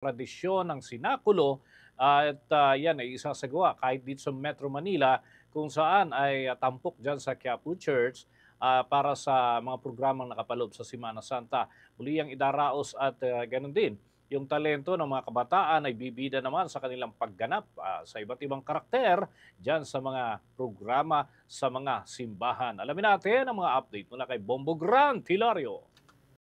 tradisyon ng sinakulo at yan ay isasagawa kahit dito sa Metro Manila kung saan ay tampok dyan sa Quiapo Church para sa mga programang nakapaloob sa Semana Santa. Muli ang idaraos at ganun din. Yung talento ng mga kabataan ay bibida naman sa kanilang pagganap sa iba't ibang karakter dyan sa mga programa sa mga simbahan. Alamin natin ang mga update mula kay Bombo Grant Hilario.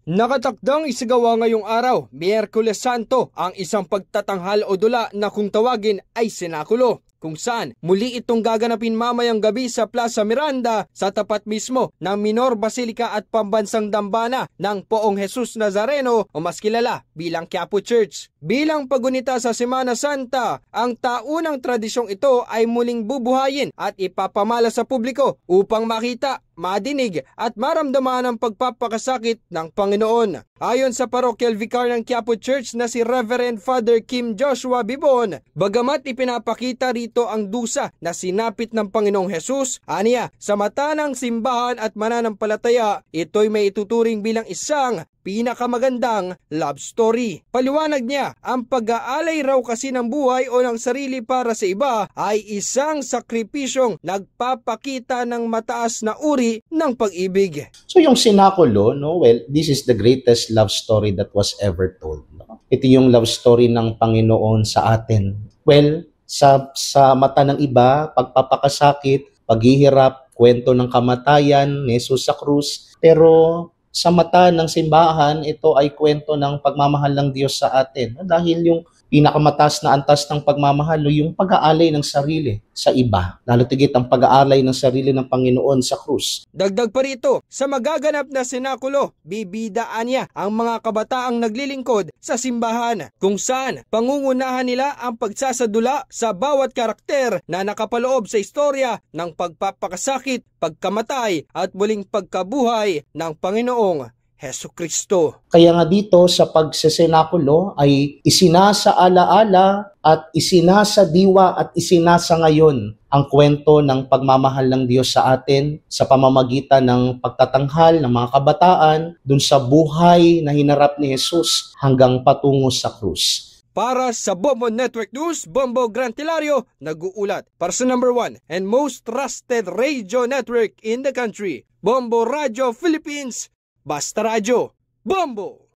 Nakatakdang isagawa ngayong araw, Miyerkules Santo, ang isang pagtatanghal o dula na kung tawagin ay sinakulo, kung saan muli itong gaganapin mamayang gabi sa Plaza Miranda sa tapat mismo ng Minor Basilica at Pambansang Dambana ng Poong Jesus Nazareno o mas kilala bilang Quiapo Church. Bilang pagunita sa Semana Santa, ang taunang tradisyong ito ay muling bubuhayin at ipapamala sa publiko upang makita, madinig at maramdaman ang pagpapakasakit ng Panginoon. Ayon sa Parochial Vicar ng Quiapo Church na si Reverend Father Kim Joshua Bibon, bagamat ipinapakita rito ang dusa na sinapit ng Panginoong Hesus, aniya, sa mata ng simbahan at mananampalataya, ito'y may ituturing bilang isang pinakamagandang love story. Paliwanag niya, ang pag-aalay raw kasi ng buhay o ng sarili para sa iba ay isang sakripisyong nagpapakita ng mataas na uri ng pag-ibig. So yung sinakulo, this is the greatest love story that was ever told. Ito yung love story ng Panginoon sa atin. Well, sa mata ng iba, pagpapakasakit, paghihirap, kwento ng kamatayan ni Jesus sa krus, pero sa mata ng simbahan, ito ay kwento ng pagmamahal ng Diyos sa atin. Dahil yung pinakamataas na antas ng pagmamahal, yung pag-aalay ng sarili sa iba. Lalo tigit ang pag-aalay ng sarili ng Panginoon sa krus. Dagdag pa rito, sa magaganap na sinakulo, bibidaan niya ang mga kabataang naglilingkod sa simbahan, kung saan pangungunahan nila ang pagsasadula sa bawat karakter na nakapaloob sa istorya ng pagpapakasakit, pagkamatay at muling pagkabuhay ng Panginoong Hesukristo. Kaya nga dito sa pagsesenakulo ay isinasa-alaala at isinasadiwa at isinasa ngayon ang kwento ng pagmamahal ng Diyos sa atin sa pamamagitan ng pagtatanghal ng mga kabataan dun sa buhay na hinarap ni Jesus hanggang patungo sa krus. Para sa Bombo Network News, Bombo Grant Hilario, nag-uulat para sa number 1 and most trusted radio network in the country, Bombo Radio Philippines. Basta Radyo, Bombo!